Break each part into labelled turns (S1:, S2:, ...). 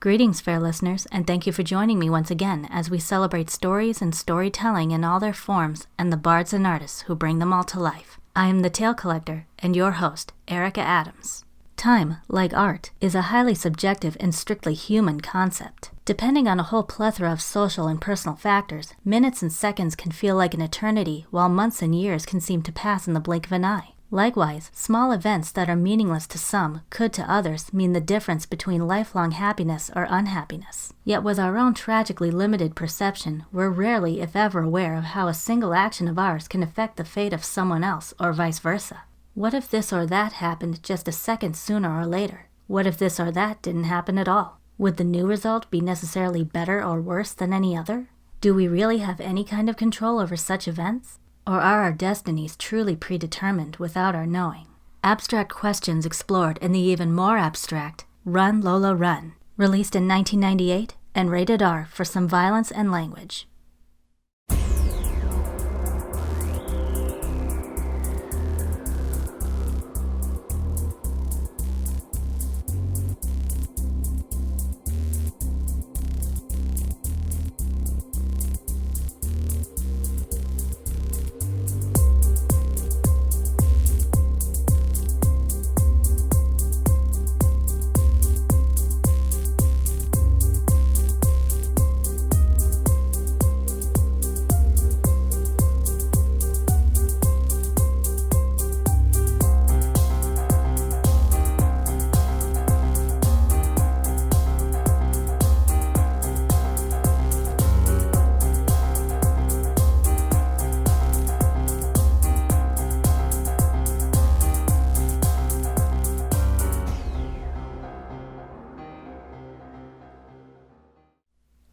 S1: Greetings, fair listeners, and thank you for joining me once again as we celebrate stories and storytelling in all their forms and the bards and artists who bring them all to life. I am the Tale Collector and your host, Erica Adams. Time, like art, is a highly subjective and strictly human concept. Depending on a whole plethora of social and personal factors, minutes and seconds can feel like an eternity, while months and years can seem to pass in the blink of an eye. Likewise, small events that are meaningless to some could to others mean the difference between lifelong happiness or unhappiness. Yet with our own tragically limited perception, we're rarely, if ever, aware of how a single action of ours can affect the fate of someone else or vice versa. What if this or that happened just a second sooner or later? What if this or that didn't happen at all? Would the new result be necessarily better or worse than any other? Do we really have any kind of control over such events? Or are our destinies truly predetermined without our knowing? Abstract questions explored in the even more abstract Run, Lola, Run, released in 1998 and rated R for some violence and language.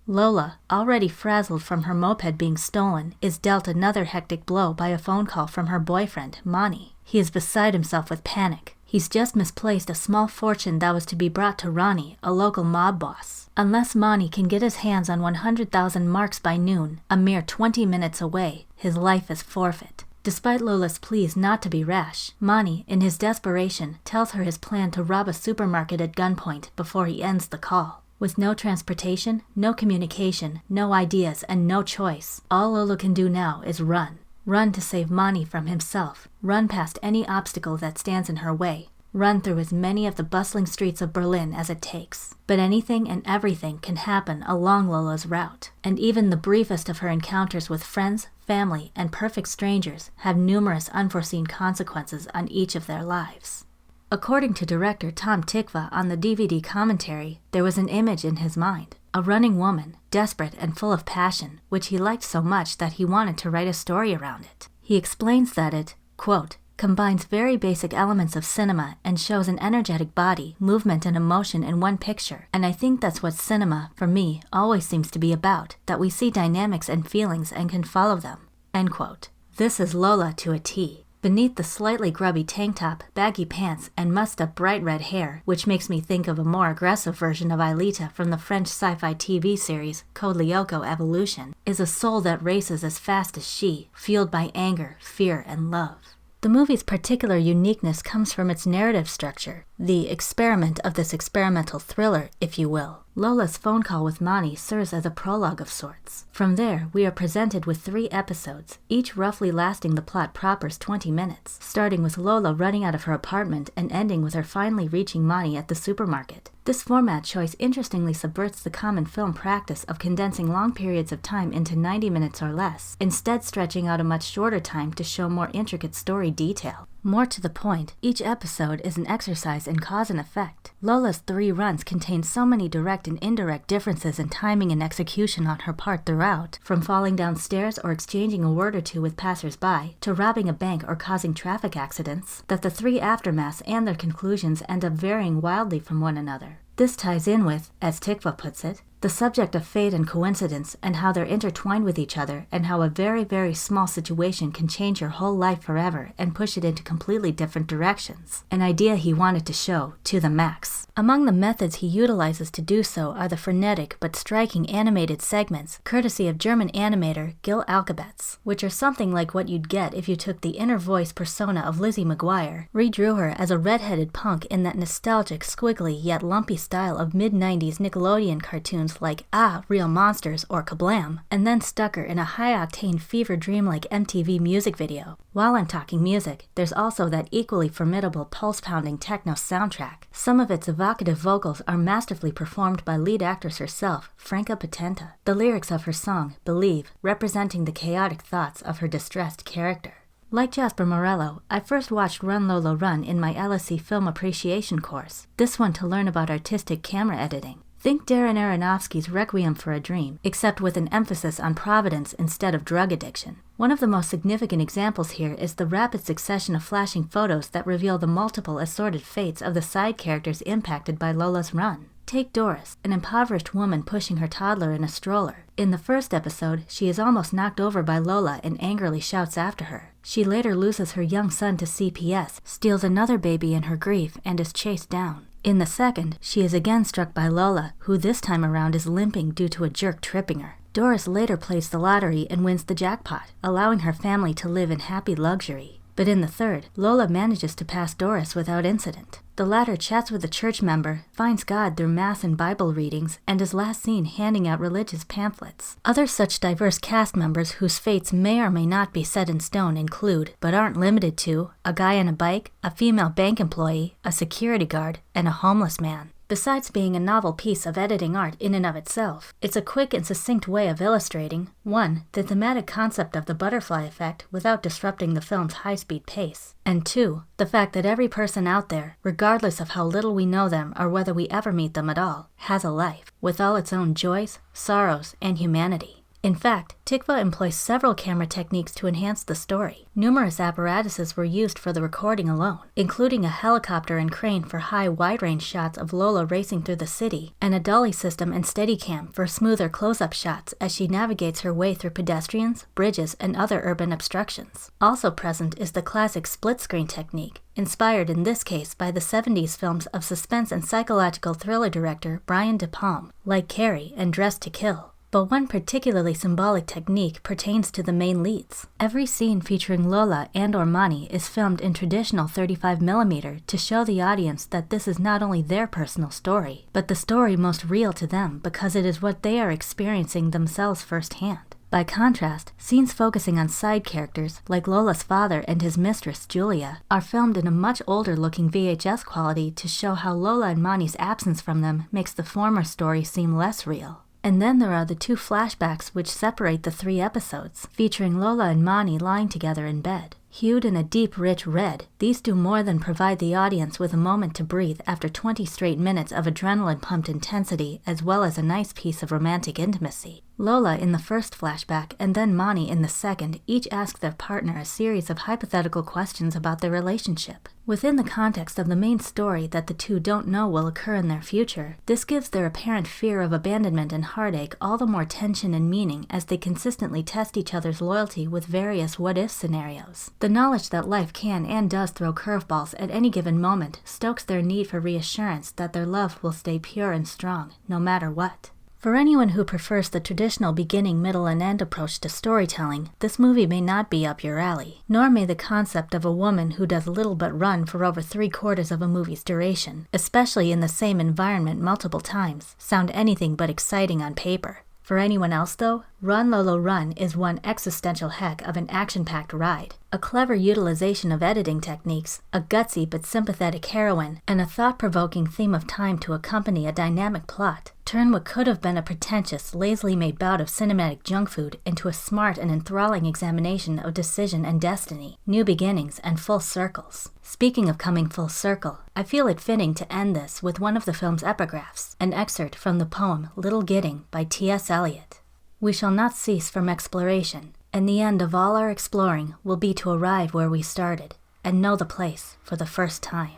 S1: Lola, already frazzled from her moped being stolen, is dealt another hectic blow by a phone call from her boyfriend, Monty. He is beside himself with panic. He's just misplaced a small fortune that was to be brought to Ronnie, a local mob boss. Unless Monty can get his hands on 100,000 marks by noon, a mere 20 minutes away, his life is forfeit. Despite Lola's pleas not to be rash, Monty, in his desperation, tells her his plan to rob a supermarket at gunpoint before he ends the call. With no transportation, no communication, no ideas, and no choice, all Lola can do now is run. Run to save Monty from himself. Run past any obstacle that stands in her way. Run through as many of the bustling streets of Berlin as it takes. But anything and everything can happen along Lola's route, and even the briefest of her encounters with friends, family, and perfect strangers have numerous unforeseen consequences on each of their lives. According to director Tom Tykwer on the DVD commentary, there was an image in his mind, a running woman, desperate and full of passion, which he liked so much that he wanted to write a story around it. He explains that it, quote, combines very basic elements of cinema and shows an energetic body, movement, and emotion in one picture, and I think that's what cinema, for me, always seems to be about, that we see dynamics and feelings and can follow them, end quote. This is Lola to a T. Beneath the slightly grubby tank top, baggy pants, and mussed-up bright red hair, which makes me think of a more aggressive version of Aelita from the French sci-fi TV series Code Lyoko Evolution, is a soul that races as fast as she, fueled by anger, fear, and love. The movie's particular uniqueness comes from its narrative structure, the experiment of this experimental thriller, if you will. Lola's phone call with Monty serves as a prologue of sorts. From there, we are presented with 3 episodes, each roughly lasting the plot proper's 20 minutes, starting with Lola running out of her apartment and ending with her finally reaching Monty at the supermarket. This format choice interestingly subverts the common film practice of condensing long periods of time into 90 minutes or less, instead stretching out a much shorter time to show more intricate story detail. More to the point, each episode is an exercise in cause and effect. Lola's 3 runs contain so many direct and indirect differences in timing and execution on her part throughout, from falling down stairs or exchanging a word or two with passers-by, to robbing a bank or causing traffic accidents, that the 3 aftermaths and their conclusions end up varying wildly from one another. This ties in with, as Tykwer puts it, The subject of fate and coincidence and how they're intertwined with each other and how a very, very small situation can change your whole life forever and push it into completely different directions. An idea he wanted to show to the max. Among the methods he utilizes to do so are the frenetic but striking animated segments, courtesy of German animator Gil Alkabetz, which are something like what you'd get if you took the inner voice persona of Lizzie McGuire, redrew her as a red-headed punk in that nostalgic, squiggly, yet lumpy style of mid-90s Nickelodeon cartoons like Ah, Real Monsters or Kablam, and then stuck her in a high-octane fever dream-like MTV music video. While I'm talking music, there's also that equally formidable pulse-pounding techno soundtrack. Some of its evocative vocals are masterfully performed by lead actress herself, Franca Potenta. The lyrics of her song, Believe, representing the chaotic thoughts of her distressed character. Like Jasper Morello, I first watched Run Lola Run in my LSE Film Appreciation course, this one to learn about artistic camera editing. Think Darren Aronofsky's Requiem for a Dream, except with an emphasis on providence instead of drug addiction. One of the most significant examples here is the rapid succession of flashing photos that reveal the multiple assorted fates of the side characters impacted by Lola's run. Take Doris, an impoverished woman pushing her toddler in a stroller. In the first episode, she is almost knocked over by Lola and angrily shouts after her. She later loses her young son to CPS, steals another baby in her grief, and is chased down. In the second, she is again struck by Lola, who this time around is limping due to a jerk tripping her. Doris later plays the lottery and wins the jackpot, allowing her family to live in happy luxury. But in the third, Lola manages to pass Doris without incident. The latter chats with a church member, finds God through Mass and Bible readings, and is last seen handing out religious pamphlets. Other such diverse cast members whose fates may or may not be set in stone include, but aren't limited to, a guy on a bike, a female bank employee, a security guard, and a homeless man. Besides being a novel piece of editing art in and of itself, it's a quick and succinct way of illustrating, 1. the thematic concept of the butterfly effect without disrupting the film's high-speed pace, and 2. the fact that every person out there, regardless of how little we know them or whether we ever meet them at all, has a life, with all its own joys, sorrows, and humanity. In fact, Tikva employs several camera techniques to enhance the story. Numerous apparatuses were used for the recording alone, including a helicopter and crane for high wide-range shots of Lola racing through the city, and a dolly system and Steadicam for smoother close-up shots as she navigates her way through pedestrians, bridges, and other urban obstructions. Also present is the classic split-screen technique, inspired in this case by the 70s films of suspense and psychological thriller director Brian De Palma, like Carrie and Dressed to Kill. But one particularly symbolic technique pertains to the main leads. Every scene featuring Lola and or Mani is filmed in traditional 35mm to show the audience that this is not only their personal story, but the story most real to them because it is what they are experiencing themselves firsthand. By contrast, scenes focusing on side characters, like Lola's father and his mistress, Julia, are filmed in a much older-looking VHS quality to show how Lola and Mani's absence from them makes the former story seem less real. And then there are the 2 flashbacks which separate the 3 episodes, featuring Lola and Mani lying together in bed. Hued in a deep, rich red, these do more than provide the audience with a moment to breathe after 20 straight minutes of adrenaline-pumped intensity, as well as a nice piece of romantic intimacy. Lola in the first flashback and then Mani in the second each ask their partner a series of hypothetical questions about their relationship. Within the context of the main story that the two don't know will occur in their future, this gives their apparent fear of abandonment and heartache all the more tension and meaning as they consistently test each other's loyalty with various what-if scenarios. The knowledge that life can and does throw curveballs at any given moment stokes their need for reassurance that their love will stay pure and strong, no matter what. For anyone who prefers the traditional beginning, middle, and end approach to storytelling, this movie may not be up your alley, nor may the concept of a woman who does little but run for over 3/4 of a movie's duration, especially in the same environment multiple times, sound anything but exciting on paper. For anyone else, though, Run Lola Run is one existential heck of an action-packed ride. A clever utilization of editing techniques, a gutsy but sympathetic heroine, and a thought-provoking theme of time to accompany a dynamic plot turn what could have been a pretentious, lazily made bout of cinematic junk food into a smart and enthralling examination of decision and destiny, new beginnings, and full circles. Speaking of coming full circle, I feel it fitting to end this with one of the film's epigraphs, an excerpt from the poem Little Gidding by T.S. Eliot. We shall not cease from exploration, and the end of all our exploring will be to arrive where we started, and know the place for the first time.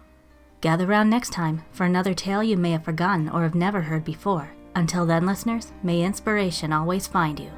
S1: Gather round next time for another tale you may have forgotten or have never heard before. Until then, listeners, may inspiration always find you.